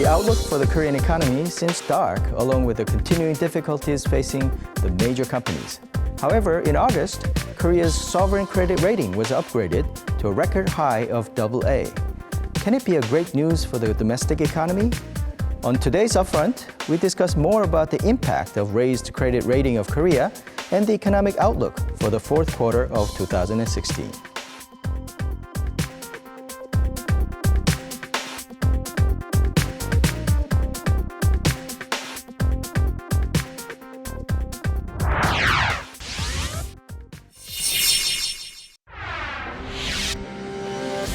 The outlook for the Korean economy seems dark, along with the continuing difficulties facing the major companies. However, in August, Korea's sovereign credit rating was upgraded to a record high of AA. Can it be a great news for the domestic economy? On today's Upfront, we discuss more about the impact of raised credit rating of Korea and the economic outlook for the fourth quarter of 2016.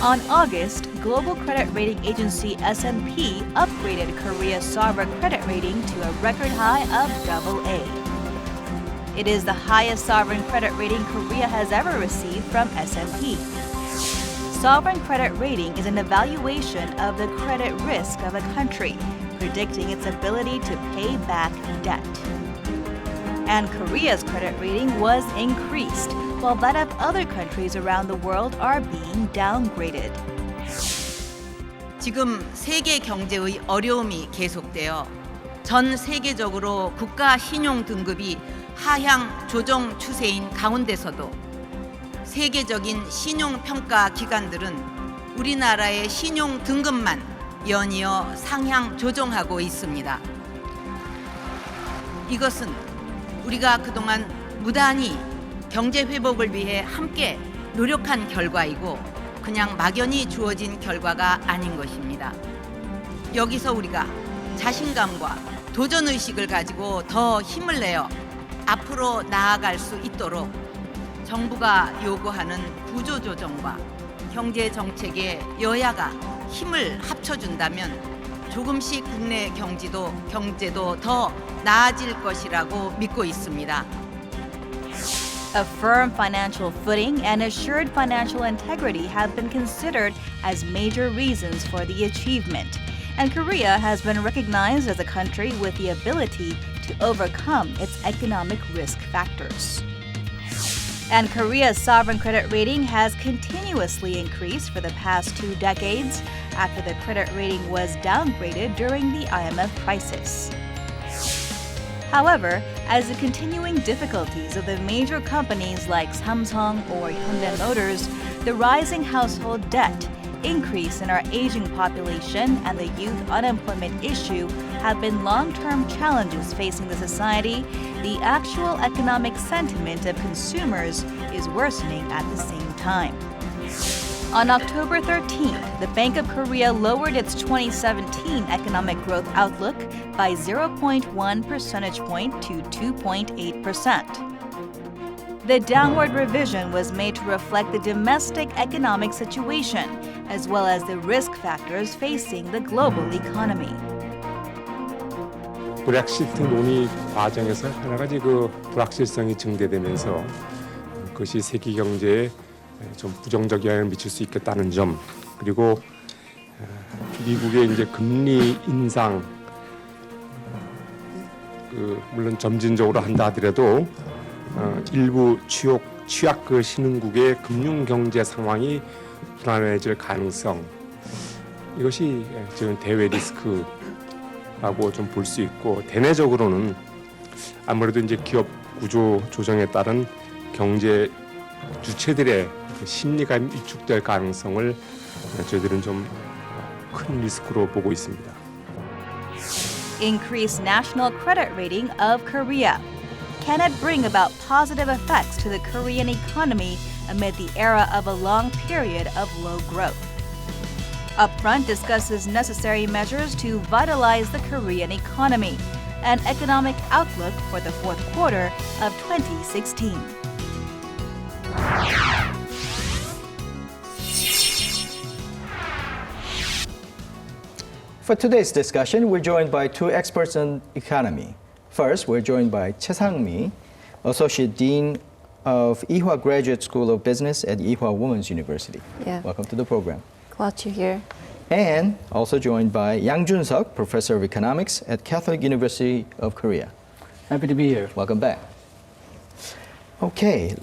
On August, global credit rating agency S&P upgraded Korea's sovereign credit rating to a record high of AA. It is the highest sovereign credit rating Korea has ever received from S&P. Sovereign credit rating is an evaluation of the credit risk of a country, predicting its ability to pay back debt. And Korea's credit rating was increased, while that of other countries around the world are being downgraded. 지금 세계 경제의 어려움이 계속되어 전 세계적으로 국가 신용 등급이 하향 조정 추세인 가운데서도 세계적인 신용 평가 기관들은 우리나라의 신용 등급만 연이어 상향 조정하고 있습니다. 이것은 우리가 그동안 무단히 경제 회복을 위해 함께 노력한 결과이고 그냥 막연히 주어진 결과가 아닌 것입니다. 여기서 우리가 자신감과 도전의식을 가지고 더 힘을 내어 앞으로 나아갈 수 있도록 정부가 요구하는 구조조정과 경제정책에 여야가 힘을 합쳐준다면 조금씩 국내 경제도 더 나아질 것이라고 믿고 있습니다. A firm financial footing and assured financial integrity have been considered as major reasons for the achievement, and Korea has been recognized as a country with the ability to overcome its economic risk factors. And Korea's sovereign credit rating has continuously increased for the past 2 decades after the credit rating was downgraded during the IMF crisis. However, as the continuing difficulties of the major companies like Samsung or Hyundai Motors, the rising household debt, increase in our aging population, and the youth unemployment issue have been long-term challenges facing the society, the actual economic sentiment of consumers is worsening at the same time. On October 13th, the Bank of Korea lowered its 2017 economic growth outlook by 0.1 percentage point to 2.8%. The downward revision was made to reflect the domestic economic situation, as well as the risk factors facing the global economy. 브렉시트 논의 과정에서 여러 가지 불확실성이 증대되면서 그것이 세계 경제에 좀 부정적 영향을 미칠 수 있겠다는 점, 그리고 미국의 이제 금리 인상 물론 점진적으로 한다 하더라도 일부 취약 신흥국의 금융 경제 상황이 불안해질 가능성, 이것이 지금 대외 리스크라고 좀 볼 수 있고, 대내적으로는 아무래도 이제 기업 구조 조정에 따른 경제 주체들의 심리가 위축될 가능성을 저희들은 좀 큰 리스크로 보고 있습니다. Increased national credit rating of Korea. Can it bring about positive effects to the Korean economy amid the era of a long period of low growth? Upfront discusses necessary measures to vitalize the Korean economy and economic outlook for the fourth quarter of 2016. For today's discussion, we're joined by 2 experts on economy. First, we're joined by Choi Sang-mi, Associate Dean of Ewha Graduate School of Business at Ewha Women's University. Yeah. Welcome to the program. Glad you're here. And also joined by Jun-sok, Professor of Economics at Catholic University of Korea. Happy to be here. Welcome back. Okay,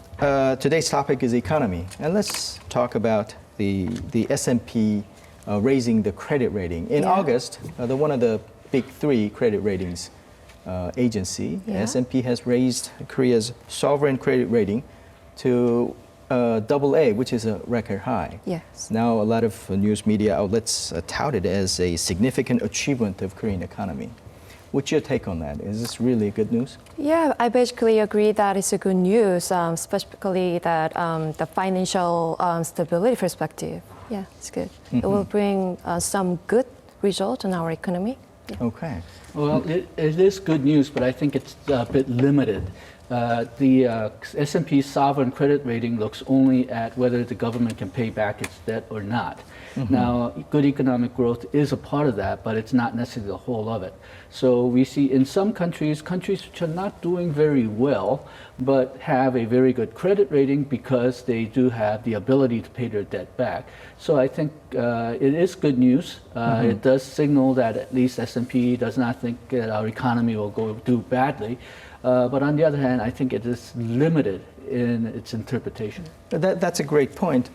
today's topic is economy, and let's talk about the S&P raising the credit rating. In August, one of the big three credit ratings agency, S&P has raised Korea's sovereign credit rating to AA, which is a record high. Yes. Now, a lot of news media outlets tout it as a significant achievement of Korean economy. What's your take on that? Is this really good news? Yeah, I basically agree that it's a good news, specifically that the financial stability perspective. Yeah, it's good. It will bring some good result in our economy. Yeah. Okay. Well, it is good news, but I think it's a bit limited. The S&P sovereign credit rating looks only at whether the government can pay back its debt or not. Now, good economic growth is a part of that, but it's not necessarily the whole of it. So we see in some countries which are not doing very well, but have a very good credit rating because they do have the ability to pay their debt back. So I think it is good news. It does signal that at least S&P does not think that our economy will do badly. But on the other hand, I think it is limited in its interpretation. That's a great point.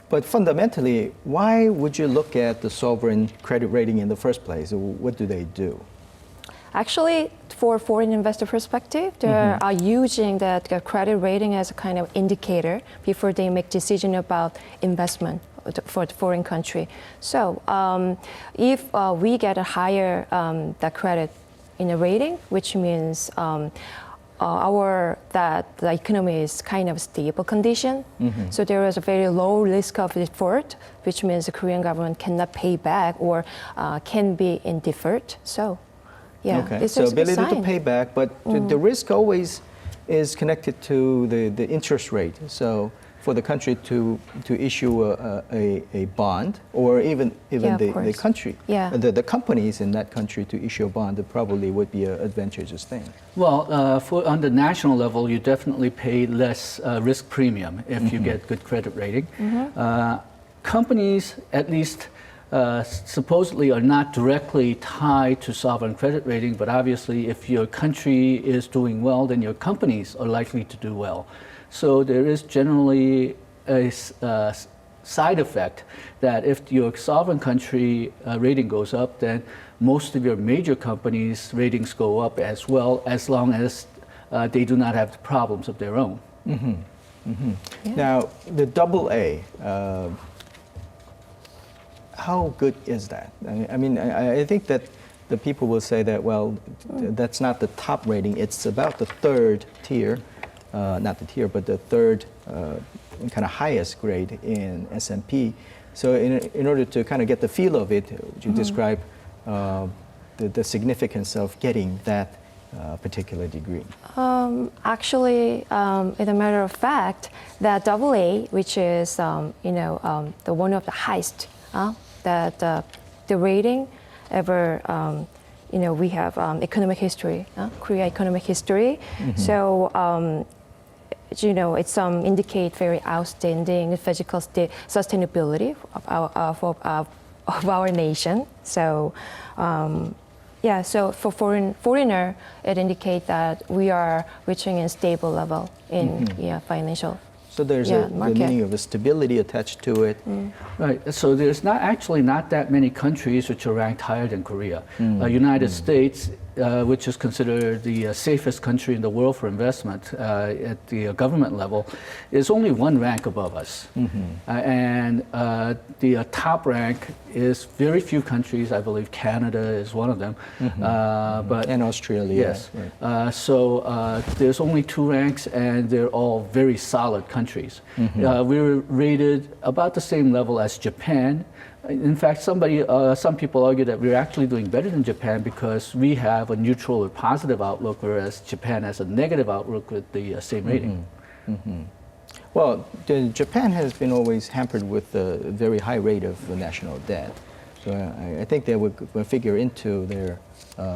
But fundamentally, why would you look at the sovereign credit rating in the first place? What do they do? Actually, for foreign investor perspective, they are using that credit rating as a kind of indicator before they make decision about investment for the foreign country. So if we get a higher the credit in a rating, which means that the economy is kind of stable condition. So there is a very low risk of default, which means the Korean government cannot pay back or can be in default. So, yeah, Okay. So ability to pay back, but the risk always is connected to the interest rate. So for the country to issue a bond, or even the country, the companies in that country to issue a bond, it probably would be an advantageous thing. Well, on the national level, you definitely pay less risk premium if you get good credit rating. Companies, at least supposedly, are not directly tied to sovereign credit rating, but obviously if your country is doing well, then your companies are likely to do well. So there is generally a side effect that if your sovereign country rating goes up, then most of your major companies' ratings go up as well, as long as they do not have problems of their own. Now, the AA, how good is that? I mean, I think that the people will say that, well, that's not the top rating, it's about the third tier. Not the tier, but the third kind of highest grade in S&P. So in order to kind of get the feel of it, would you describe the significance of getting that particular degree? Actually, as a matter of fact, that AA, which is the one of the highest, that the rating ever. We have economic history, Korea economic history. So. It's indicate very outstanding physical sustainability of our nation. So, so for foreigner, it indicates that we are reaching a stable level in financial. So there's the meaning of a stability attached to it. Right. So there's not that many countries which are ranked higher than Korea. United States, which is considered the safest country in the world for investment at the government level, is only one rank above us. And the top rank is very few countries. I believe Canada is one of them. And Australia. Yes. Right. So there's only two ranks, and they're all very solid countries. We're rated about the same level as Japan. In fact, some people argue that we're actually doing better than Japan because we have a neutral or positive outlook, whereas Japan has a negative outlook with the same rating. Well, Japan has been always hampered with a very high rate of national debt. So I think they would figure into their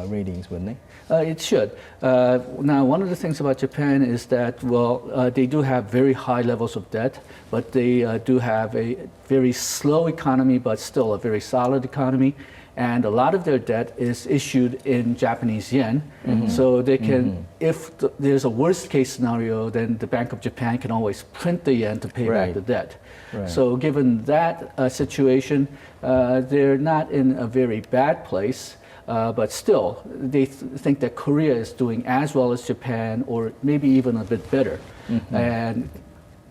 ratings, wouldn't they? It should. Now, one of the things about Japan is that, they do have very high levels of debt, but they do have a very slow economy, but still a very solid economy. and a lot of their debt is issued in Japanese yen. So they can, if there's a worst case scenario, then the Bank of Japan can always print the yen to pay back the debt. So given that situation, they're not in a very bad place. But still, they think that Korea is doing as well as Japan, or maybe even a bit better. And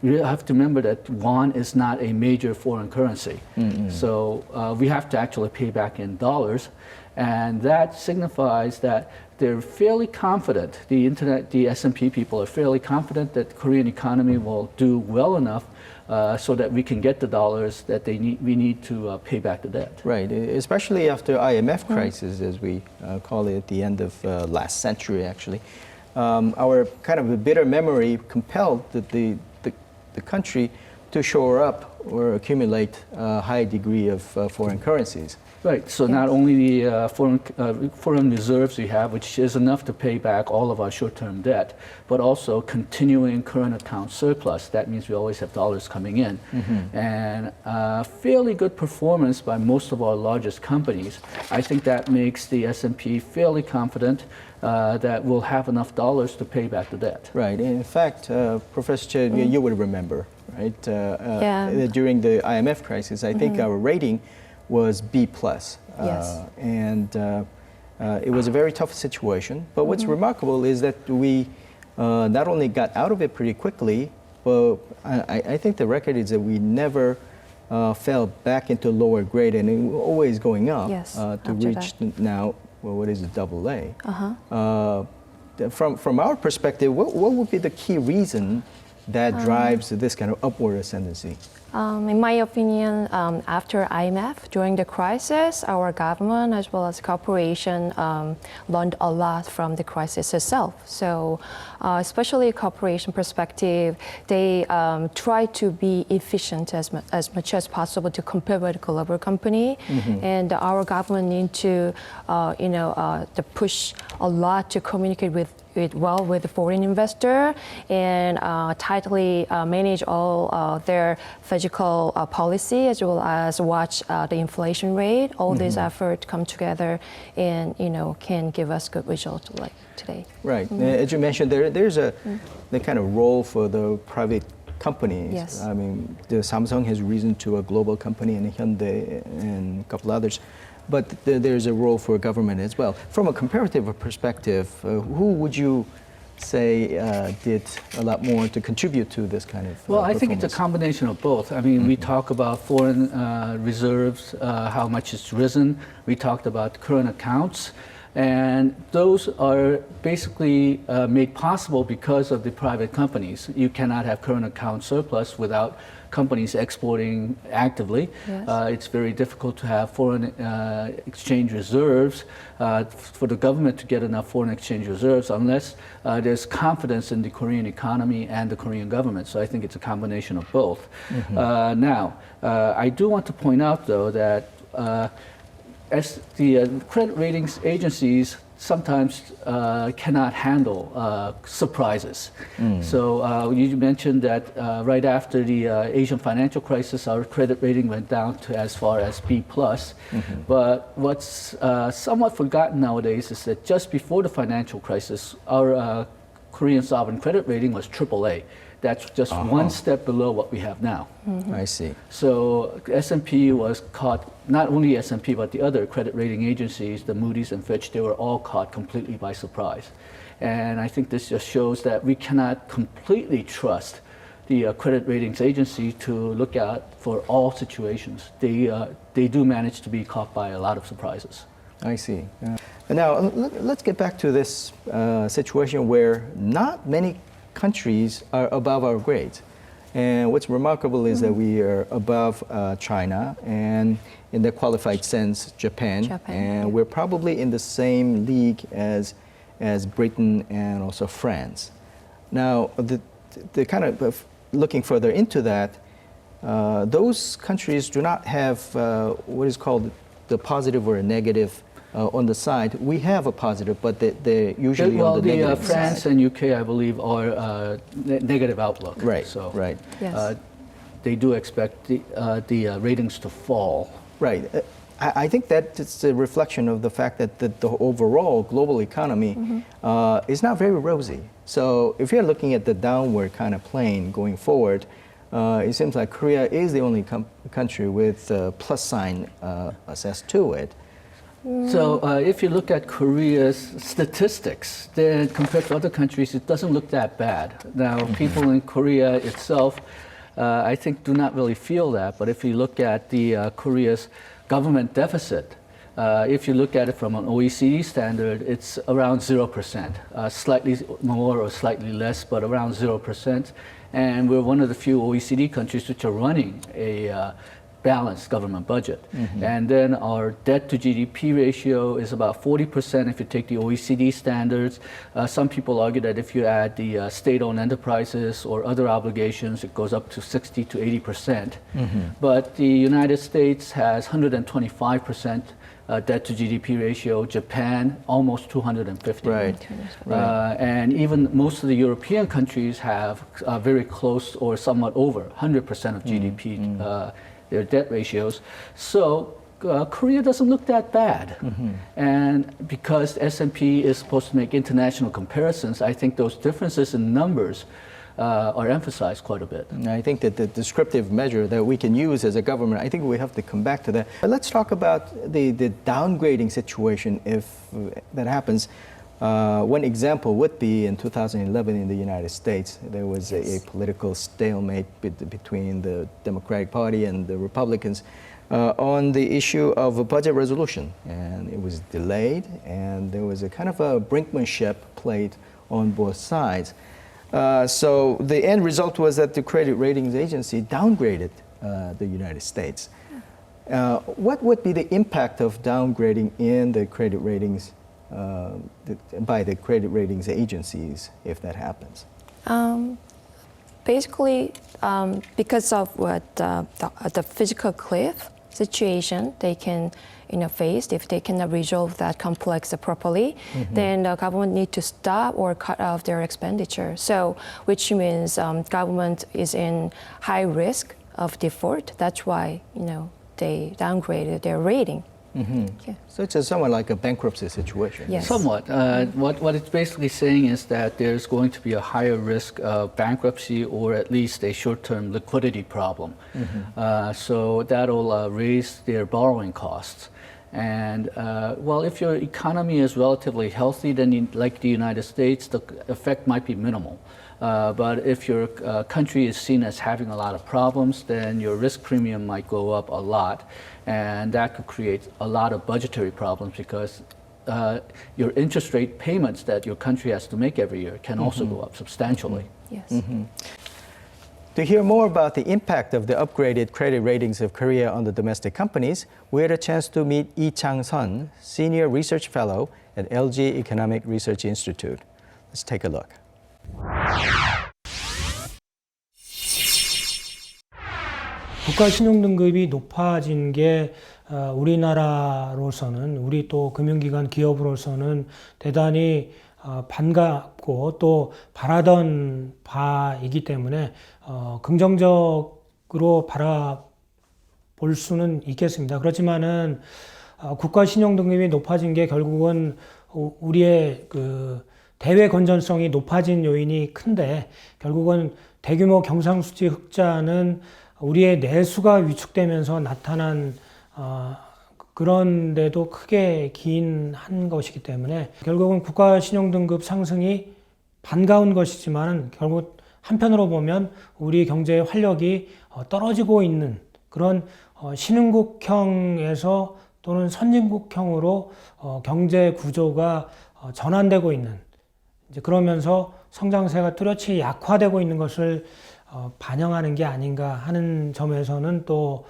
you have to remember that won is not a major foreign currency. So we have to actually pay back in dollars. And that signifies that they're fairly confident, the S&P people are fairly confident that the Korean economy will do well enough so that we can get the dollars that we need to pay back the debt. Right, especially after IMF crisis, as we call it, at the end of last century, actually. Our kind of a bitter memory compelled the country to shore up or accumulate a high degree of foreign currencies. Right, so not only the foreign reserves we have, which is enough to pay back all of our short-term debt, but also continuing current account surplus. That means we always have dollars coming in. And fairly good performance by most of our largest companies. I think that makes the S&P fairly confident that we'll have enough dollars to pay back the debt. Right, in fact, Professor Che, you would remember, right? During the IMF crisis, I think our rating was B+. Yes. And it was a very tough situation. But what's remarkable is that we not only got out of it pretty quickly, but I think the record is that we never fell back into lower grade, and it was always going up to reach now, well, what is it, AA. From our perspective, what would be the key reason that drives this kind of upward ascendancy? In my opinion, after IMF, during the crisis, our government as well as corporation learned a lot from the crisis itself. So, especially corporation perspective, they try to be efficient as much as possible to compare with a global company. And our government need to, to push a lot to communicate with the foreign investor and tightly manage all their fiscal policy as well as watch the inflation rate. All these efforts come together and can give us good results like today. Right. As you mentioned, there's the kind of role for the private companies. Yes. I mean, the Samsung has risen to a global company, and Hyundai and a couple others. But there's a role for government as well. From a comparative perspective, who would you say did a lot more to contribute to this kind of Well, I think it's a combination of both. I mean, we talk about foreign reserves, how much it's risen. We talked about current accounts. And those are basically made possible because of the private companies. You cannot have current account surplus without companies exporting actively. Yes. It's very difficult to have foreign exchange reserves for the government to get enough foreign exchange reserves unless there's confidence in the Korean economy and the Korean government. So I think it's a combination of both. Now, I do want to point out, though, that as the credit ratings agencies sometimes cannot handle surprises. So you mentioned that right after the Asian financial crisis, our credit rating went down to as far as B+. But what's somewhat forgotten nowadays is that just before the financial crisis, our Korean sovereign credit rating was AAA. That's just one step below what we have now. I see. So S&P was caught, not only S&P, but the other credit rating agencies, the Moody's and Fitch, they were all caught completely by surprise. And I think this just shows that we cannot completely trust the credit ratings agency to look out for all situations. They do manage to be caught by a lot of surprises. I see. Now, let's get back to this situation where not many countries are above our grades. And what's remarkable is that we are above China and, in the qualified sense, Japan. And we're probably in the same league as Britain and also France. Now, the kind of looking further into that, those countries do not have what is called the positive or a negative on the side. We have a positive, but they're usually on the negative side. France and UK, I believe, are negative outlook. Right. So Yes. they do expect the ratings to fall. Right. I think that it's a reflection of the fact that the overall global economy is not very rosy. So if you're looking at the downward kind of plane going forward, it seems like Korea is the only country with a plus sign assessed to it. So if you look at Korea's statistics, then compared to other countries, it doesn't look that bad. Now, people in Korea itself, I think, do not really feel that. But if you look at the Korea's government deficit, if you look at it from an OECD standard, it's around 0%, slightly more or slightly less, but around 0%. And we're one of the few OECD countries which are running a balanced government budget. And then our debt to GDP ratio is about 40% if you take the OECD standards. Some people argue that if you add the state-owned enterprises or other obligations, it goes up to 60 to 80%. But the United States has 125% debt to GDP ratio, Japan almost 250. Right. And even most of the European countries have very close or somewhat over 100% of GDP, their debt ratios. So Korea doesn't look that bad. And because S&P is supposed to make international comparisons, I think those differences in numbers are emphasized quite a bit. I think that the descriptive measure that we can use as a government, I think we have to come back to that. But let's talk about the downgrading situation if that happens. One example would be in 2011 in the United States. There was a political stalemate between the Democratic Party and the Republicans on the issue of a budget resolution. And it was delayed, and there was a kind of a brinkmanship played on both sides. So the end result was that the credit ratings agency downgraded the United States. What would be the impact of downgrading in the credit ratings by the credit ratings agencies if that happens? Basically, because of what the physical cliff situation they can face, if they cannot resolve that complex properly, then the government need to stop or cut off their expenditure. So, which means government is in high risk of default. That's why they downgraded their rating. Yeah. So it's somewhat like a bankruptcy situation. Yes. Somewhat. What it's basically saying is that there's going to be a higher risk of bankruptcy or at least a short-term liquidity problem. So that'll raise their borrowing costs. And well, if your economy is relatively healthy, then like the United States, the effect might be minimal. But if your country is seen as having a lot of problems, then your risk premium might go up a lot. And that could create a lot of budgetary problems because your interest rate payments that your country has to make every year can also go up substantially. Yes. To hear more about the impact of the upgraded credit ratings of Korea on the domestic companies, we had a chance to meet Lee Chang-sun, Senior Research Fellow at LG Economic Research Institute. Let's take a look. 국가 신용등급이 높아진 게 우리나라로서는, 우리 또 금융기관 기업으로서는 대단히 반갑고 또 바라던 바이기 때문에 긍정적으로 바라볼 수는 있겠습니다. 그렇지만은 국가 신용등급이 높아진 게 결국은 우리의 그 대외 건전성이 높아진 요인이 큰데, 결국은 대규모 경상수지 흑자는 우리의 내수가 위축되면서 나타난 그런데도 크게 기인한 것이기 때문에 결국은 국가 신용등급 상승이 반가운 것이지만 결국 한편으로 보면 우리 경제의 활력이 떨어지고 있는 그런 신흥국형에서 또는 선진국형으로 경제 구조가 전환되고 있는, 이제 그러면서 성장세가 뚜렷이 약화되고 있는 것을 반영하는 게 아닌가 하는 점에서는 또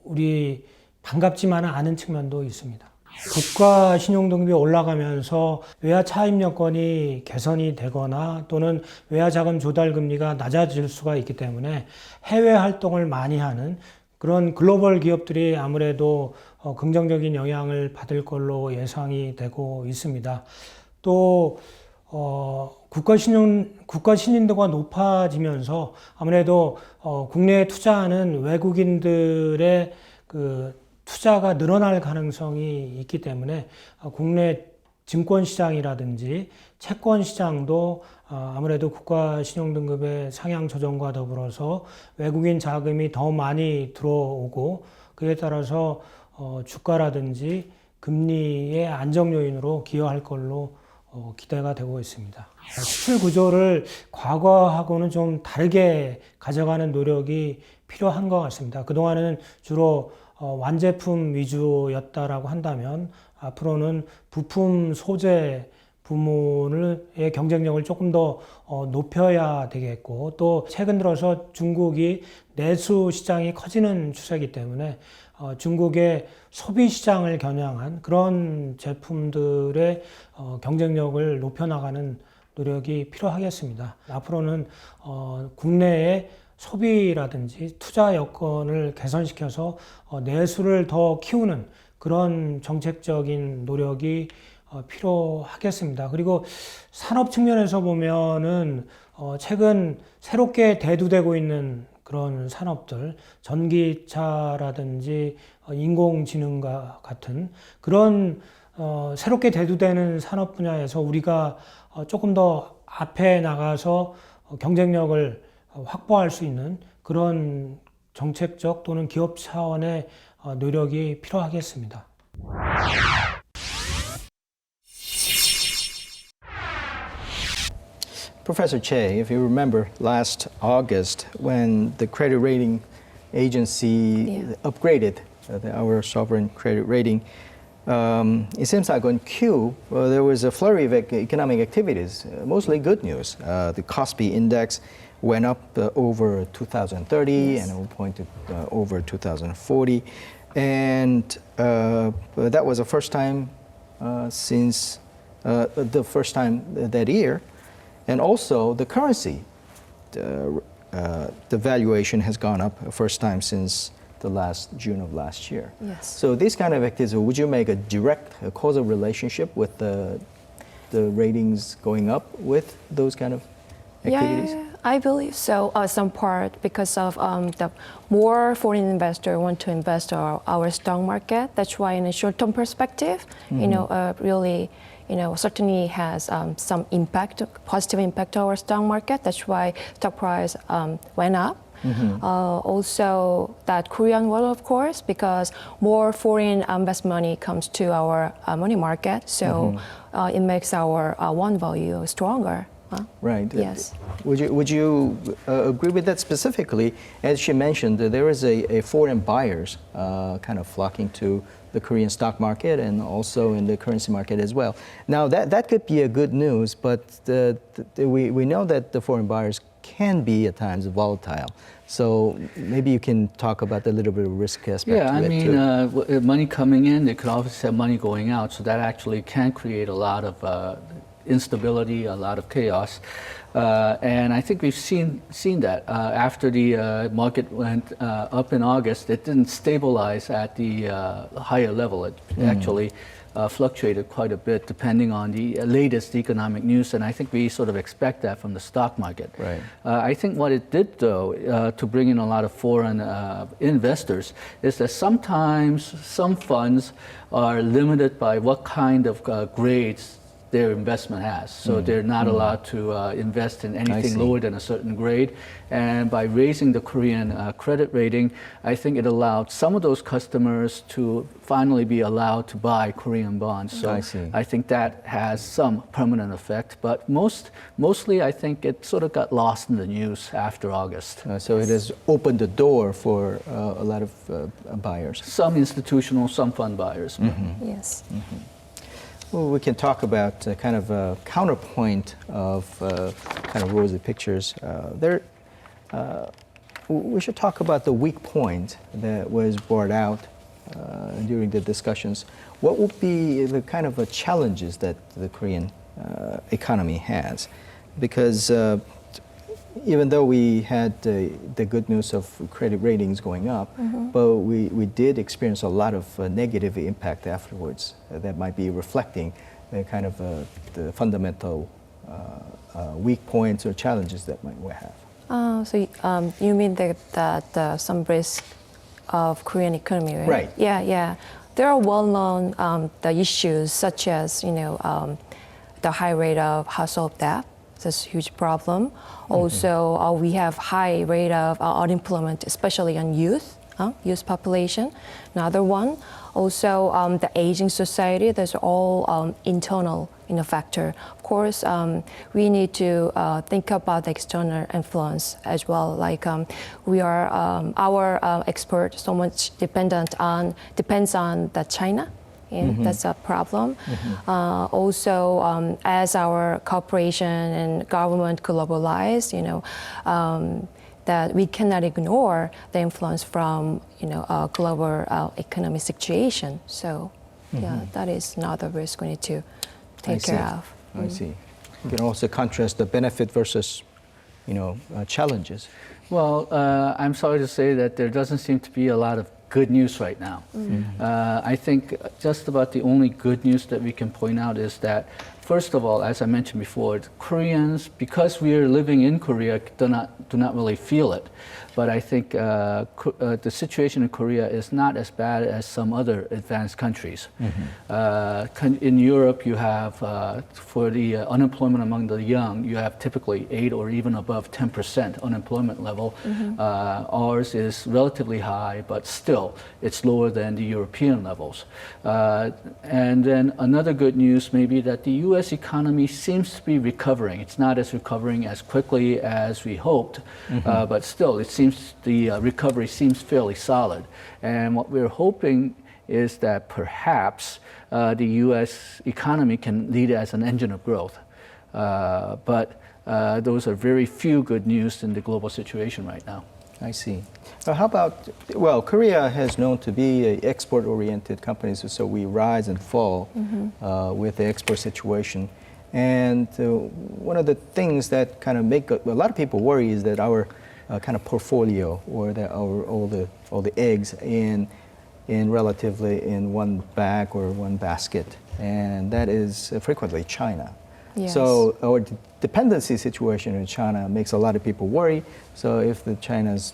우리 반갑지만은 않은 측면도 있습니다. 국가 신용등급이 올라가면서 외화 차입 여건이 개선이 되거나 또는 외화 자금 조달 금리가 낮아질 수가 있기 때문에 해외 활동을 많이 하는 그런 글로벌 기업들이 아무래도 긍정적인 영향을 받을 걸로 예상이 되고 있습니다. 또 국가 신인도가 높아지면서 아무래도 국내에 투자하는 외국인들의 그 투자가 늘어날 가능성이 있기 때문에 국내 증권시장이라든지 채권시장도 아무래도 국가신용등급의 상향 조정과 더불어서 외국인 자금이 더 많이 들어오고 그에 따라서 주가라든지 금리의 안정 요인으로 기여할 걸로 기대가 되고 있습니다. 수출 구조를 과거하고는 좀 다르게 가져가는 노력이 필요한 것 같습니다. 그동안은 주로 완제품 위주였다라고 한다면 앞으로는 부품 소재 부문의 경쟁력을 조금 더 높여야 되겠고 또 최근 들어서 중국이 내수 시장이 커지는 추세이기 때문에 중국의 소비 시장을 겨냥한 그런 제품들의 경쟁력을 높여나가는 노력이 필요하겠습니다. 앞으로는 국내의 소비라든지 투자 여건을 개선시켜서 내수를 더 키우는 그런 정책적인 노력이 필요하겠습니다. 그리고 산업 측면에서 보면은 최근 새롭게 대두되고 있는 그런 산업들, 전기차라든지 인공지능과 같은 그런 새롭게 대두되는 산업 분야에서 우리가 조금 더 앞에 나가서 경쟁력을 확보할 수 있는 그런 정책적 또는 기업 차원의 노력이 필요하겠습니다. Professor Che, if you remember last August when the credit rating agency upgraded our sovereign credit rating, it seems like on Q, there was a flurry of economic activities, mostly good news. The Kospi index went up over 2030 and at one point over 2040. And that was the first time since the first time that year. And also the currency, the valuation has gone up first time since the last June of last year. Yes. So these kind of activities, would you make a direct causal relationship with the ratings going up with those kind of activities? Yeah, I believe so. Some part because of the more foreign investors want to invest our stock market. That's why, in a short-term perspective, really, certainly has some impact, positive impact to our stock market. That's why stock price went up. Also, that Korean won, of course, because more foreign investment money comes to our money market, so it makes our won value stronger. Right. Yes. Would you agree with that specifically? As she mentioned, there is a foreign buyers kind of flocking to the Korean stock market and also in the currency market as well. Now that could be a good news, but we know that the foreign buyers can be at times volatile. So maybe you can talk about the little bit of risk aspect Yeah, to I it mean, too. money coming in, they could obviously have money going out, so that actually can create a lot of instability, a lot of chaos. And I think we've seen that after the market went up in August, it didn't stabilize at the higher level. It actually fluctuated quite a bit depending on the latest economic news, and I think we sort of expect that from the stock market. Right. I think what it did, though, to bring in a lot of foreign investors is that sometimes some funds are limited by what kind of grades their investment has. So they're not allowed to invest in anything lower than a certain grade. And by raising the Korean credit rating, I think it allowed some of those customers to finally be allowed to buy Korean bonds. So I think that has some permanent effect. But mostly, I think it sort of got lost in the news after August. So it has opened the door for a lot of buyers. Some institutional, some fund buyers. Yes. Well, we can talk about kind of a counterpoint of kind of rosy pictures. We should talk about the weak point that was brought out during the discussions. What would be the kind of challenges that the Korean economy has? Because even though we had the good news of credit ratings going up, but we did experience a lot of negative impact afterwards that might be reflecting kind of the fundamental weak points or challenges that we have. So you mean that some risk of Korean economy, right? Right. Yeah. There are well-known the issues such as the high rate of household debt. That's a huge problem. Also, we have high rate of unemployment, especially on youth population. Another one. Also, the aging society. That's all internal factor. Of course, we need to think about the external influence as well. Like we are our export so much depends on the China. And that's a problem. Also, as our corporation and government globalize, that we cannot ignore the influence from a global economic situation. So, yeah, that is another risk we need to take care of. I see. You can also contrast the benefit versus, challenges. Well, I'm sorry to say that there doesn't seem to be a lot of good news right now. I think just about the only good news that we can point out is that, first of all, as I mentioned before, the Koreans, because we are living in Korea, do not really feel it. But I think the situation in Korea is not as bad as some other advanced countries. In Europe, you have, for the unemployment among the young, you have typically 8 or even above 10% unemployment level. Ours is relatively high, but still, it's lower than the European levels. And then another good news may be that the U.S. economy seems to be recovering. It's not as recovering as quickly as we hoped, but still, the recovery seems fairly solid. And what we're hoping is that perhaps the U.S. economy can lead as an engine of growth. But those are very few good news in the global situation right now. I see. How about, Korea has known to be an export-oriented company, so we rise and fall with the export situation. And one of the things that kind of make a lot of people worry is that our kind of portfolio, or that all the eggs in relatively in one bag or one basket, and that is frequently China. Yes. So our dependency situation in China makes a lot of people worry. So if the China's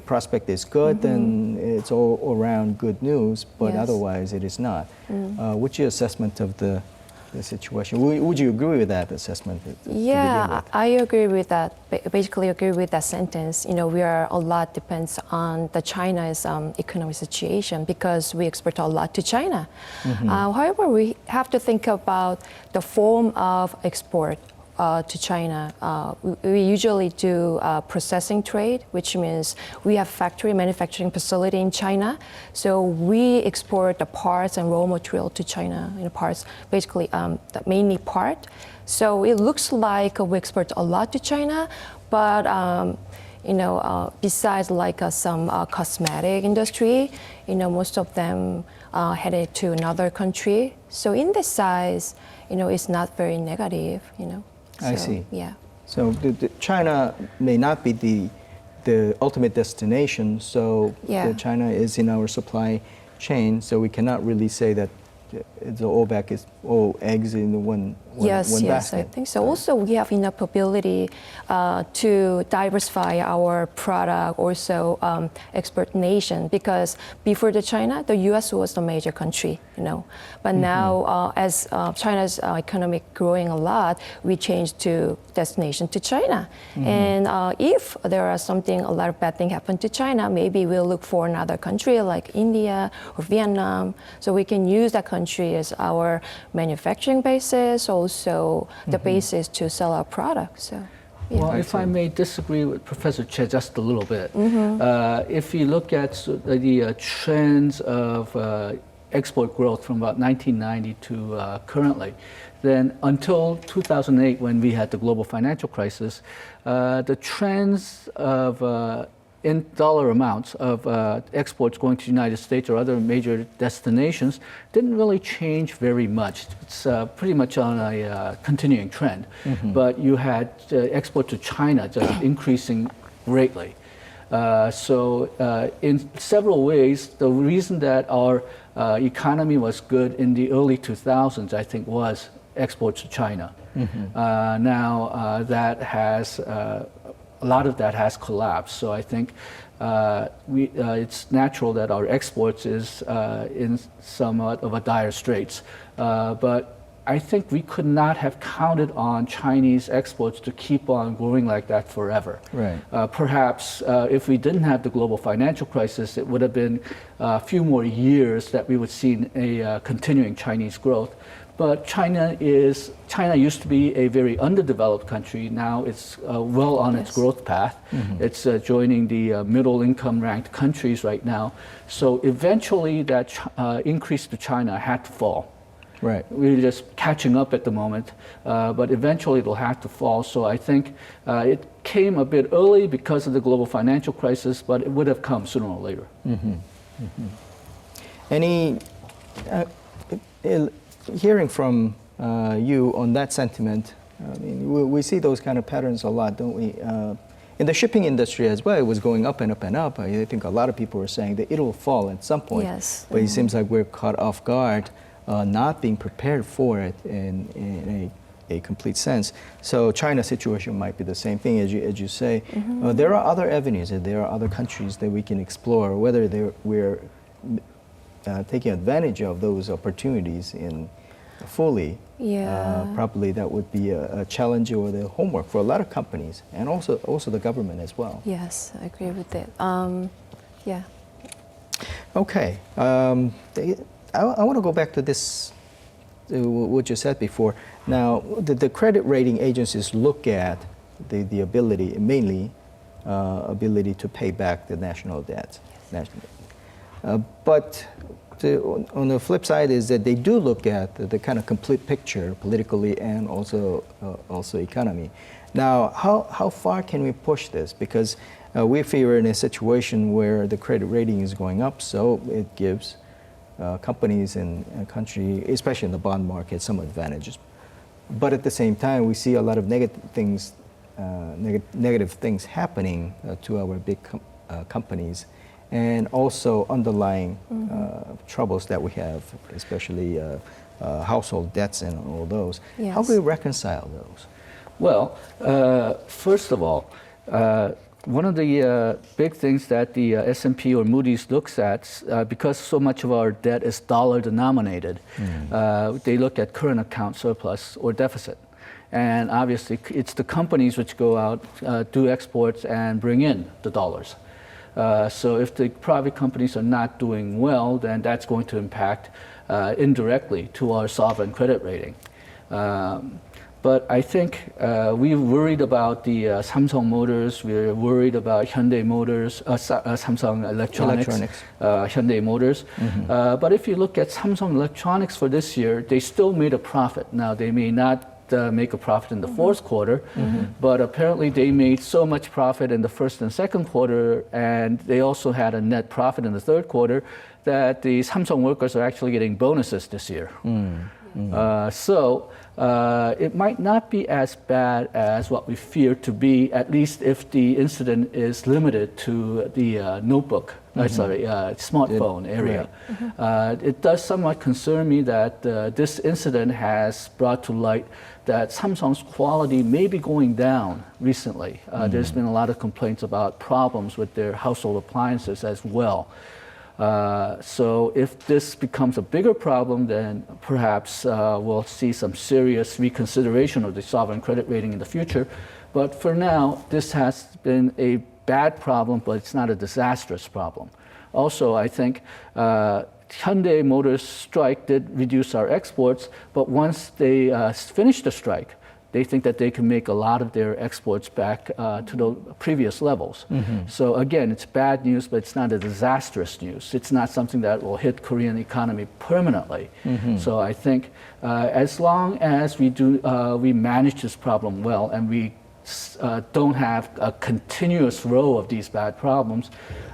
prospect is good, then it's all around good news, but Yes. otherwise it is not. What's your assessment of the situation? Would you agree with that assessment? Yeah, I agree with that. Basically, agree with that sentence. We are a lot depends on the China's economic situation because we export a lot to China. However, we have to think about the form of export to China. We usually do processing trade, which means we have manufacturing facility in China. So we export the parts and raw material to China, parts, basically mainly part. So it looks like we export a lot to China, but besides like some cosmetic industry, most of them headed to another country. So in this size, it's not very negative, I see. Yeah. So China may not be the ultimate destination, so China is in our supply chain, so we cannot really say that it's all eggs in one basket. Yes, I think so. Also, we have enough ability to diversify our product, also export nation, because before China, the U.S. was the major country, But now, as China's economic growing a lot, we changed to destination to China. And if there are a lot of bad thing happen to China, maybe we'll look for another country like India or Vietnam, so we can use that country as our manufacturing basis, also the basis to sell our products. So, yeah. Well, if I may disagree with Professor Che just a little bit, if you look at the trends of export growth from about 1990 to currently, then until 2008, when we had the global financial crisis, the trends of in dollar amounts of exports going to the United States or other major destinations didn't really change very much. It's pretty much on a continuing trend. But you had export to China just increasing greatly. So in several ways, the reason that our economy was good in the early 2000s, I think, was exports to China. Now that has a lot of that has collapsed. So I think it's natural that our exports is in somewhat of a dire straits. But I think we could not have counted on Chinese exports to keep on growing like that forever. Right. Perhaps if we didn't have the global financial crisis, it would have been a few more years that we would see a continuing Chinese growth. But China used to be a very underdeveloped country. Now it's well on its growth path. It's joining the middle income ranked countries right now. So eventually that increase to China had to fall. Right. We're just catching up at the moment, but eventually it'll have to fall. So I think it came a bit early because of the global financial crisis, but it would have come sooner or later. Any hearing from you on that sentiment? I mean, we see those kind of patterns a lot, don't we? In the shipping industry as well, it was going up and up and up. I think a lot of people are saying that it will fall at some point. Yes. But it seems like we're caught off guard. Not being prepared for it in a complete sense. So China's situation might be the same thing as you say. There are other avenues and there are other countries that we can explore, whether we're taking advantage of those opportunities in fully. Probably that would be a challenge or the homework for a lot of companies and also the government as well. Yes, I agree with that. Yeah. Okay. I want to go back to this, what you said before. Now, the credit rating agencies look at the ability, mainly ability to pay back the national debt. But on the flip side is that they do look at the kind of complete picture politically and also economy. Now, how far can we push this? Because we feel in a situation where the credit rating is going up, so it gives companies in a country, especially in the bond market, some advantages. But at the same time, we see a lot of negative things happening to our big companies, and also underlying troubles that we have, especially household debts and all those. Yes. How do we reconcile those? Well, first of all, one of the big things that the S&P or Moody's looks at, because so much of our debt is dollar denominated, they look at current account surplus or deficit. And obviously, it's the companies which go out, do exports, and bring in the dollars. So if the private companies are not doing well, then that's going to impact indirectly to our sovereign credit rating. But I think we're worried about the Samsung Motors, we're worried about Hyundai Motors, Samsung Electronics. Hyundai Motors. But if you look at Samsung Electronics for this year, they still made a profit. Now, they may not make a profit in the fourth quarter, but apparently they made so much profit in the first and second quarter, and they also had a net profit in the third quarter, that the Samsung workers are actually getting bonuses this year. So it might not be as bad as what we fear to be, at least if the incident is limited to the notebook, smartphone area. It does somewhat concern me that this incident has brought to light that Samsung's quality may be going down recently. There's been a lot of complaints about problems with their household appliances as well. So if this becomes a bigger problem, then perhaps we'll see some serious reconsideration of the sovereign credit rating in the future. But for now, this has been a bad problem, but it's not a disastrous problem. Also, I think Hyundai Motors strike did reduce our exports, but once they finish the strike, they think that they can make a lot of their exports back to the previous levels. So again, it's bad news, but it's not a disastrous news. It's not something that will hit Korean economy permanently. So I think as long as we manage this problem well and we don't have a continuous row of these bad problems,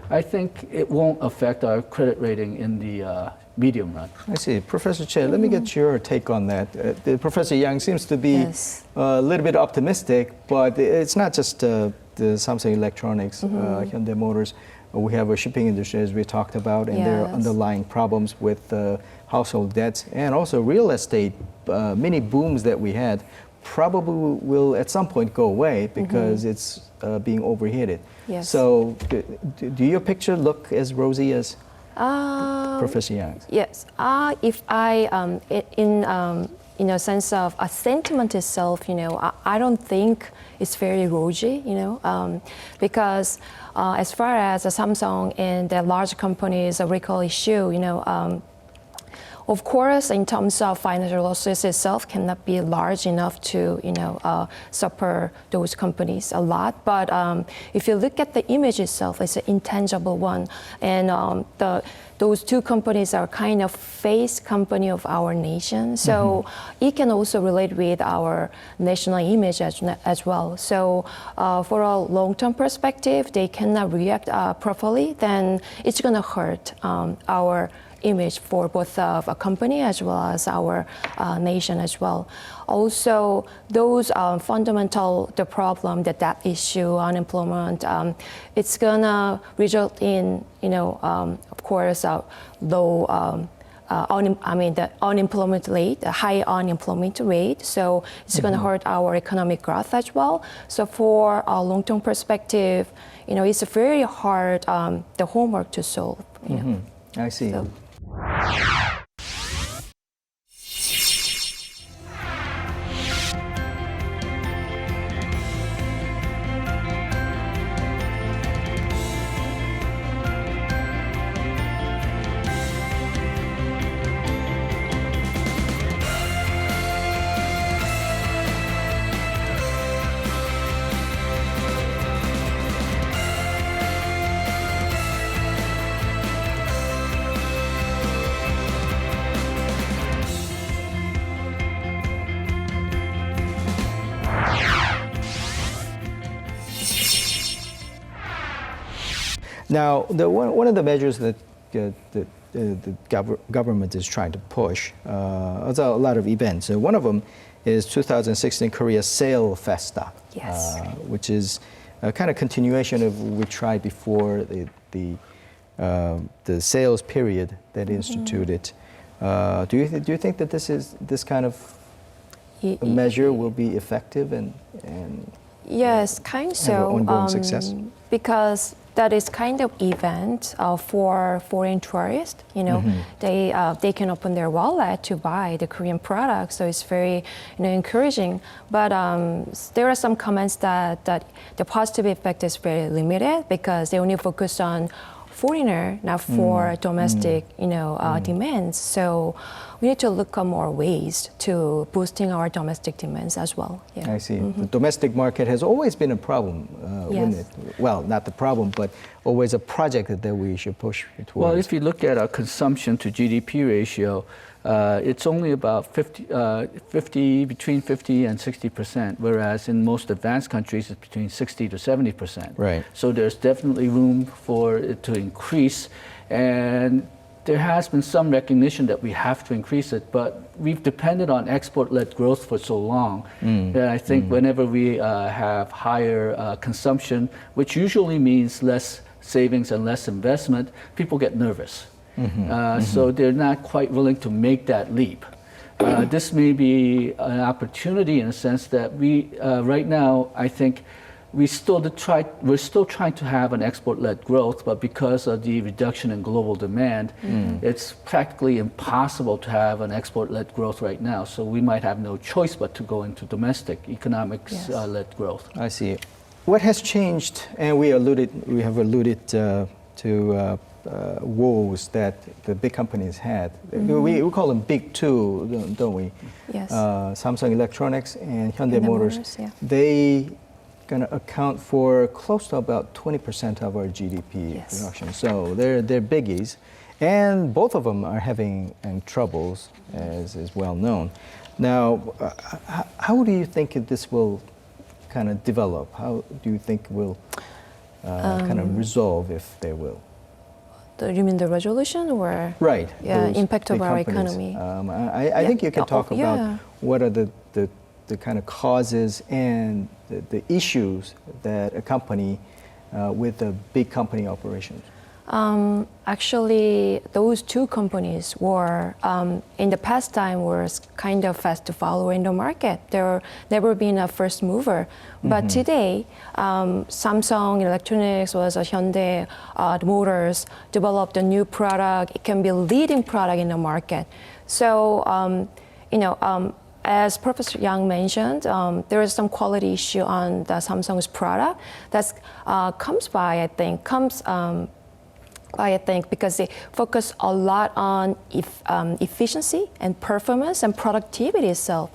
I think it won't affect our credit rating in the medium run. I see. Professor Che, let me get your take on that. Professor Yang seems to be a little bit optimistic, but it's not just the Samsung Electronics, Hyundai Motors. We have a shipping industry, as we talked about, and there are underlying problems with household debts and also real estate. Many booms that we had probably will at some point go away because it's being overheated. Yes. So do your picture look as rosy as Professor Yang's? Yes. If I, in a sense of a sentiment itself, I don't think it's very rosy, because as far as Samsung and the large companies recall issue, of course, in terms of financial losses itself cannot be large enough to, suffer those companies a lot. But if you look at the image itself, it's an intangible one. And those two companies are kind of face company of our nation. So it can also relate with our national image as well. So for a long-term perspective, they cannot react properly, then it's going to hurt our image for both of a company as well as our nation as well. Also, those the problem, the issue, unemployment, it's gonna result in, of course, low, the unemployment rate, a high unemployment rate. So it's gonna hurt our economic growth as well. So for a long-term perspective, it's very hard, the homework to solve. I see. So. Now, one of the measures that the government is trying to push is a lot of events. One of them is 2016 Korea Sail Festa, Yes. Which is a kind of continuation of what we tried before the sales period that instituted. Do you think that this kind of measure will be effective and Yes, kind of so. have an ongoing success? Because that is kind of event for foreign tourists. They can open their wallet to buy the Korean products, so it's very encouraging. But there are some comments that the positive effect is very limited because they only focus on foreigner, not for domestic demands. So we need to look at more ways to boosting our domestic demands as well. Yeah. I see. The domestic market has always been a problem, wouldn't it? Well, not the problem, but always a project that we should push towards. Well, if you look at our consumption to GDP ratio, it's only about between 50 and 60%, whereas in most advanced countries it's between 60 to 70%. Right. So there's definitely room for it to increase, and there has been some recognition that we have to increase it, but we've depended on export-led growth for so long that I think whenever we have higher consumption, which usually means less savings and less investment, people get nervous. So they're not quite willing to make that leap. This may be an opportunity in a sense that we, right now, I think we're still trying to have an export-led growth, but because of the reduction in global demand, it's practically impossible to have an export-led growth right now. So we might have no choice but to go into domestic economics-led growth. I see. What has changed, and we have alluded to woes that the big companies had. We call them big two, don't we? Yes. Samsung Electronics and Hyundai Motors. Yeah. They going to account for close to about 20% of our GDP production. So they're biggies, and both of them are having troubles, as is well known. Now, how do you think this will kind of develop? How do you think will kind of resolve, if they will? You mean the resolution or? Right. Yeah, impact of our companies. economy. I think you can talk about what are the kind of causes and the issues that accompany with the big company operations. Actually, those two companies were, in the past time, were kind of fast follower in the market. They're never been a first mover. But today, Samsung Electronics was Hyundai Motors developed a new product. It can be a leading product in the market. So, as Professor Yang mentioned, there is some quality issue on the Samsung's product that comes by, I think, because they focus a lot on efficiency and performance and productivity itself,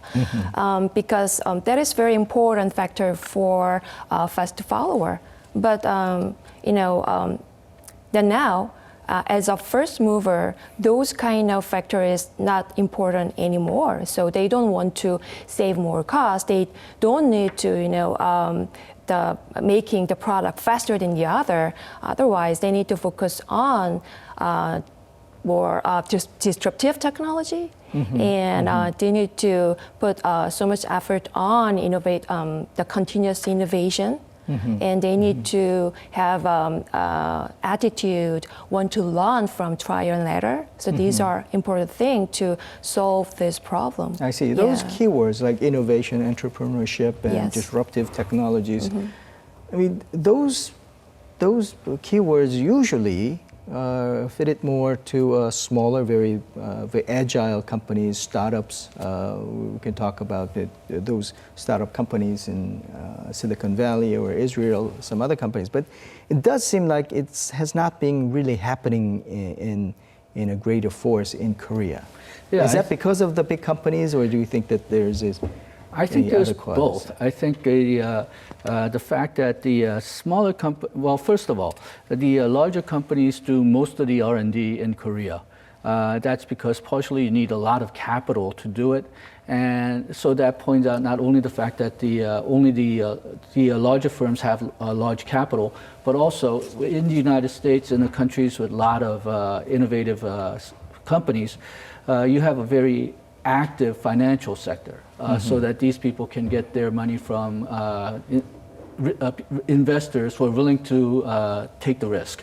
because that is very important factor for fast follower. But then now, as a first mover, those kind of factor is not important anymore. So they don't want to save more cost. They don't need to, making the product faster than the other. Otherwise, they need to focus on more disruptive technology, and they need to put so much effort on innovate the continuous innovation. And they need to have attitude, want to learn from trial and error. So these are important things to solve this problem. I see. Those keywords like innovation, entrepreneurship, and disruptive technologies, I mean, those keywords usually fit it more to smaller, very agile companies, startups. We can talk about those startup companies in Silicon Valley or Israel, some other companies. But it does seem like it has not been really happening in a greater force in Korea. Yeah, is that because of the big companies, or do you think that there's I think there's both. I think the fact that the smaller well, first of all, the larger companies do most of the R&D in Korea. That's because partially you need a lot of capital to do it. And so that points out not only the fact that only the larger firms have large capital, but also in the United States and the countries with a lot of innovative companies, you have a very active financial sector, so that these people can get their money from investors who are willing to take the risk.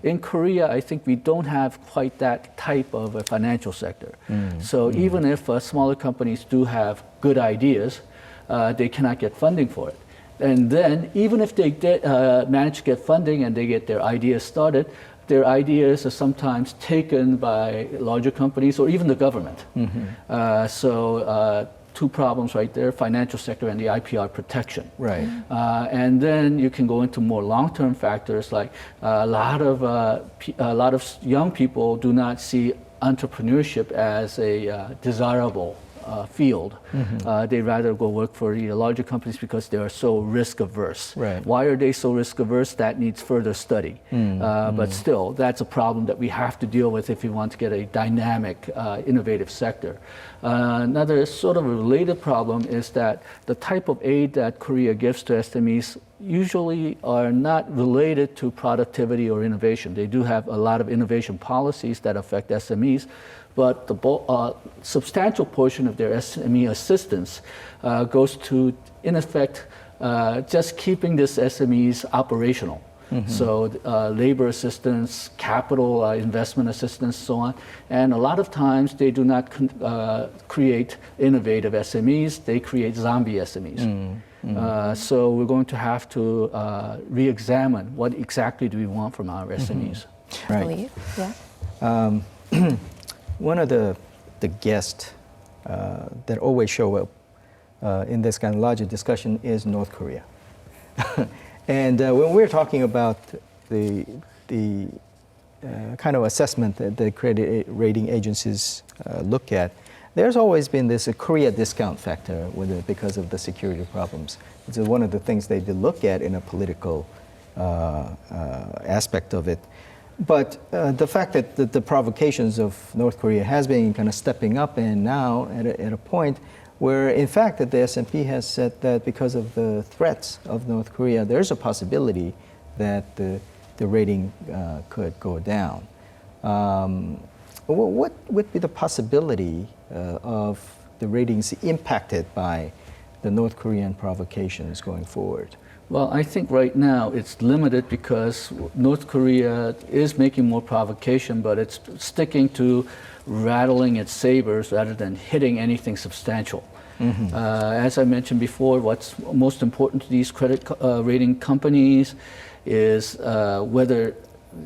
In Korea, I think we don't have quite that type of a financial sector. So even if smaller companies do have good ideas, they cannot get funding for it. And then even if they manage to get funding and they get their ideas started, their ideas are sometimes taken by larger companies or even the government. So two problems right there: financial sector and the IPR protection. Right. And then you can go into more long-term factors, like a lot of young people do not see entrepreneurship as a desirable field. They rather go work for the larger companies because they are so risk averse. Right. Why are they so risk averse? That needs further study. But still, that's a problem that we have to deal with if we want to get a dynamic, innovative sector. Another sort of a related problem is that the type of aid that Korea gives to SMEs usually are not related to productivity or innovation. They do have a lot of innovation policies that affect SMEs, but the substantial portion of their SME assistance goes to, in effect, just keeping this SMEs operational. So labor assistance, capital investment assistance, so on. And a lot of times they do not create innovative SMEs, they create zombie SMEs. So we're going to have to re-examine what exactly do we want from our SMEs. Right. Yeah. One of the guests that always show up in this kind of larger discussion is North Korea. And when we're talking about the kind of assessment that the credit rating agencies look at, there's always been this Korea discount factor with it because of the security problems. It's one of the things they did look at in a political aspect of it. But the fact that the provocations of North Korea has been kind of stepping up, and now at a point where, in fact, that the S&P has said that because of the threats of North Korea, there's a possibility that the rating could go down. What would be the possibility of the ratings impacted by the North Korean provocations going forward? Well, I think right now it's limited because North Korea is making more provocation, but it's sticking to rattling its sabers rather than hitting anything substantial. As I mentioned before, what's most important to these credit rating companies is whether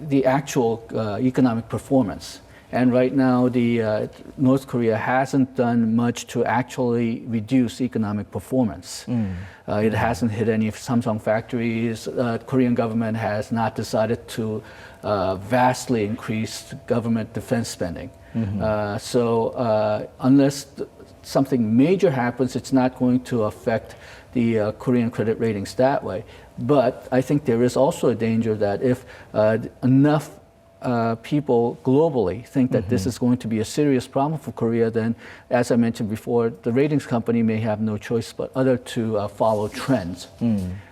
the actual economic performance. And right now, North Korea hasn't done much to actually reduce economic performance. It hasn't hit any Samsung factories. Korean government has not decided to vastly increase government defense spending. So unless something major happens, it's not going to affect the Korean credit ratings that way. But I think there is also a danger that if enough people globally think that this is going to be a serious problem for Korea, then, as I mentioned before, the ratings company may have no choice but other to follow trends.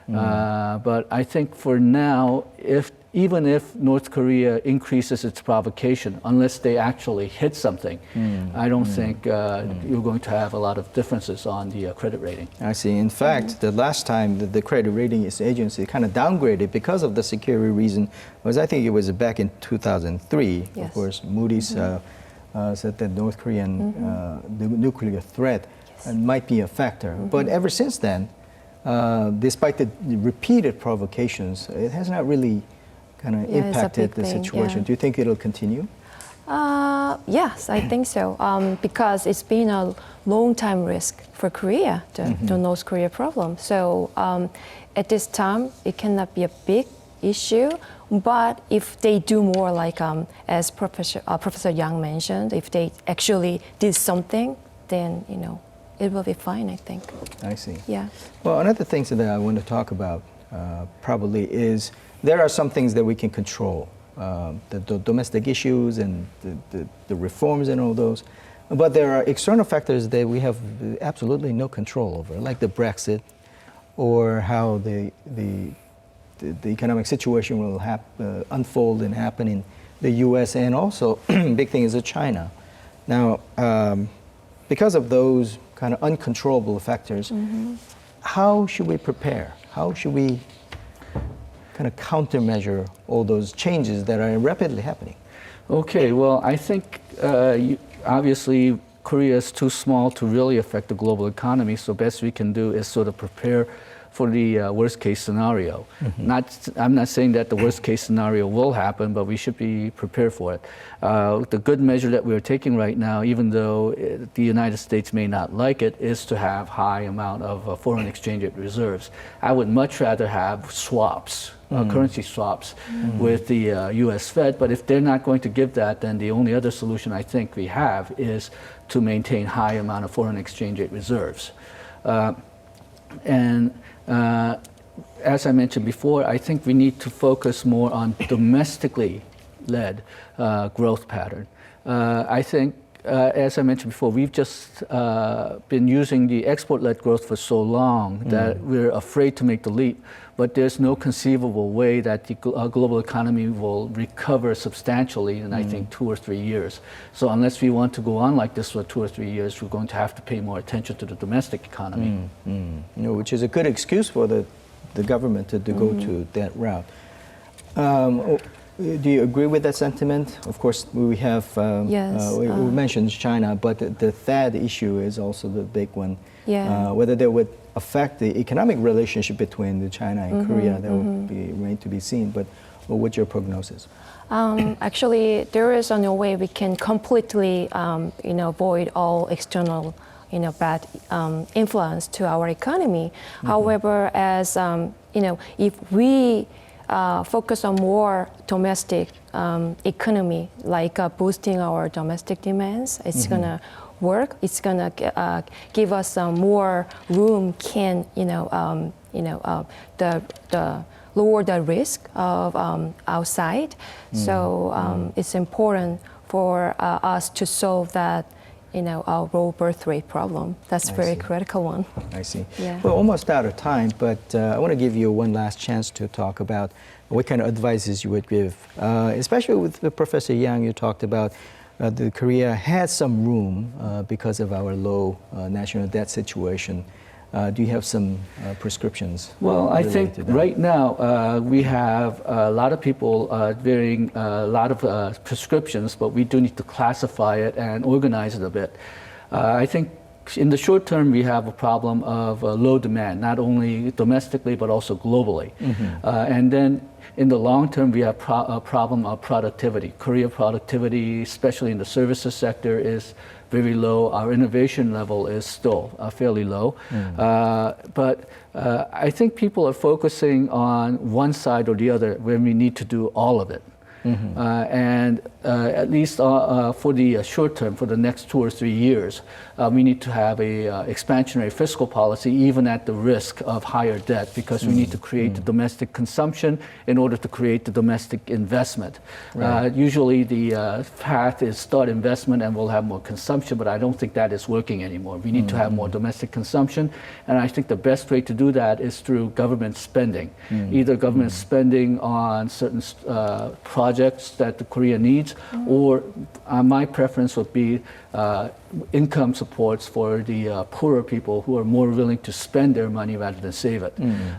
But I think for now, even if North Korea increases its provocation, unless they actually hit something, I don't think you're going to have a lot of differences on the credit rating. I see. In fact, the last time the credit rating agency kind of downgraded because of the security reason was, I think it was back in 2003. Yes. Of course, Moody's said that North Korean the nuclear threat might be a factor. But ever since then, despite the repeated provocations, it has not really kind of impacted the situation. Do you think it'll continue? Yes, I think so. Because it's been a long-time risk for Korea, the North Korea problem. So at this time, it cannot be a big issue. But if they do more, like as Professor Yang mentioned, if they actually did something, then it will be fine, I think. I see. Yeah. Well, another thing that I want to talk about probably is there are some things that we can control, the domestic issues and the reforms and all those. But there are external factors that we have absolutely no control over, like the Brexit or how the economic situation will unfold and happen in the U.S. and also big thing is China. Now, because of those kind of uncontrollable factors, how should we prepare? How should we kind of countermeasure all those changes that are rapidly happening? Okay, well, I think obviously Korea is too small to really affect the global economy, so best we can do is sort of prepare for the worst case scenario. I'm not saying that the worst case scenario will happen, but we should be prepared for it. The good measure that we're taking right now, even though the United States may not like it, is to have high amount of foreign exchange rate reserves. I would much rather have swaps, currency swaps with the US Fed, but if they're not going to give that, then the only other solution I think we have is to maintain high amount of foreign exchange rate reserves. As I mentioned before, I think we need to focus more on domestically led growth pattern. I think, as I mentioned before, we've just been using the export-led growth for so long that we're afraid to make the leap. But there's no conceivable way that the global economy will recover substantially in, I think, 2 or 3 years. So unless we want to go on like this for 2 or 3 years, we're going to have to pay more attention to the domestic economy. Which is a good excuse for the government to go to that route. Do you agree with that sentiment? Of course, we have, we mentioned China, but the THAAD issue is also the big one. Whether that would affect the economic relationship between China and Korea, that would remain to be seen. But what's your prognosis? Actually, there is no way we can completely, avoid all external, bad influence to our economy. However, as if we focus on more domestic economy, like boosting our domestic demands, it's gonna work. It's gonna give us more room. Lower the risk of outside. So it's important for us to solve that. Our low birth rate problem. That's very critical one. I see. Yeah. We're almost out of time, but I want to give you one last chance to talk about what kind of advices you would give, especially with Professor Yang. You talked about the Korea has some room because of our low national debt situation. Do you have some prescriptions? Well, I think related to that? right now we have a lot of people varying a lot of prescriptions, but we do need to classify it and organize it a bit. I think in the short term, we have a problem of low demand, not only domestically, but also globally. And then in the long term, we have a problem of productivity. Korea productivity, especially in the services sector, is very low. Our innovation level is still fairly low. But I think people are focusing on one side or the other when we need to do all of it. And at least for the short term, for the next 2 or 3 years, we need to have a expansionary fiscal policy, even at the risk of higher debt, because we need to create the domestic consumption in order to create the domestic investment. Usually the path is start investment and we'll have more consumption, but I don't think that is working anymore. We need to have more domestic consumption, and I think the best way to do that is through government spending. Either government spending on certain projects that Korea needs, or my preference would be income supports for the poorer people who are more willing to spend their money rather than save it.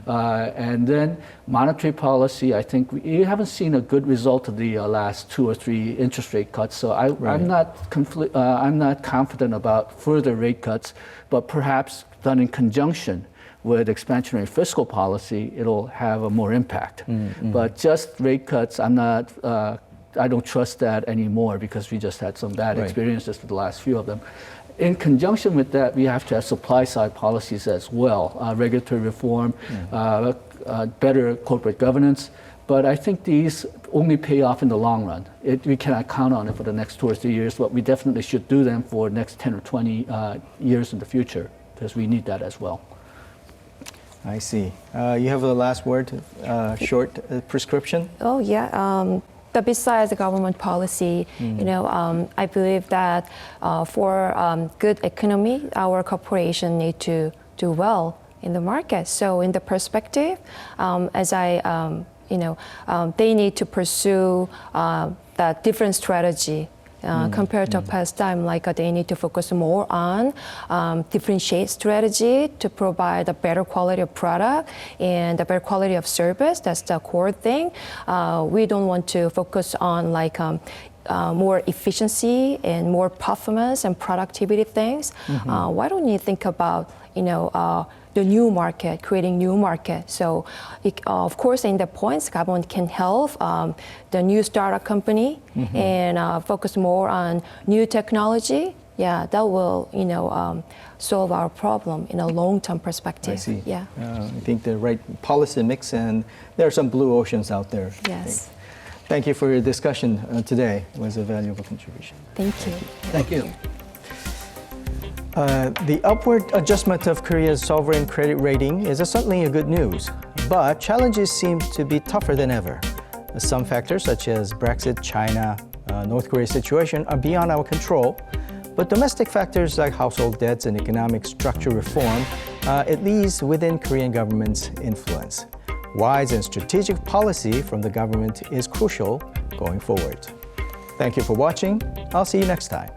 And then monetary policy, I think we haven't seen a good result of the last 2 or 3 interest rate cuts, so I'm not confident about further rate cuts, but perhaps done in conjunction with expansionary fiscal policy, it'll have a more impact. But just rate cuts, I don't trust that anymore, because we just had some bad experiences with the last few of them. In conjunction with that, we have to have supply side policies as well, regulatory reform, better corporate governance. But I think these only pay off in the long run. We cannot count on it for the next 2 or 3 years, but we definitely should do them for the next 10 or 20 years in the future, because we need that as well. I see. You have the last word, short prescription? Oh, yeah. But besides the government policy, I believe that for good economy, our corporation need to do well in the market. So in the perspective, they need to pursue that different strategy. Compared to past time, like they need to focus more on differentiate strategy to provide a better quality of product and a better quality of service. That's the core thing. We don't want to focus on more efficiency and more performance and productivity things. Why don't you think about the new market, creating new market? So, of course, in the points, government can help the new startup company and focus more on new technology. Yeah, that will, solve our problem in a long-term perspective. I see. Yeah. I think the right policy mix, and there are some blue oceans out there. Yes. Thank you for your discussion today. It was a valuable contribution. Thank you. Thank you. The upward adjustment of Korea's sovereign credit rating is certainly a good news, but challenges seem to be tougher than ever. Some factors, such as Brexit, China, North Korea's situation, are beyond our control, but domestic factors like household debts and economic structure reform are at least within Korean government's influence. Wise and strategic policy from the government is crucial going forward. Thank you for watching. I'll see you next time.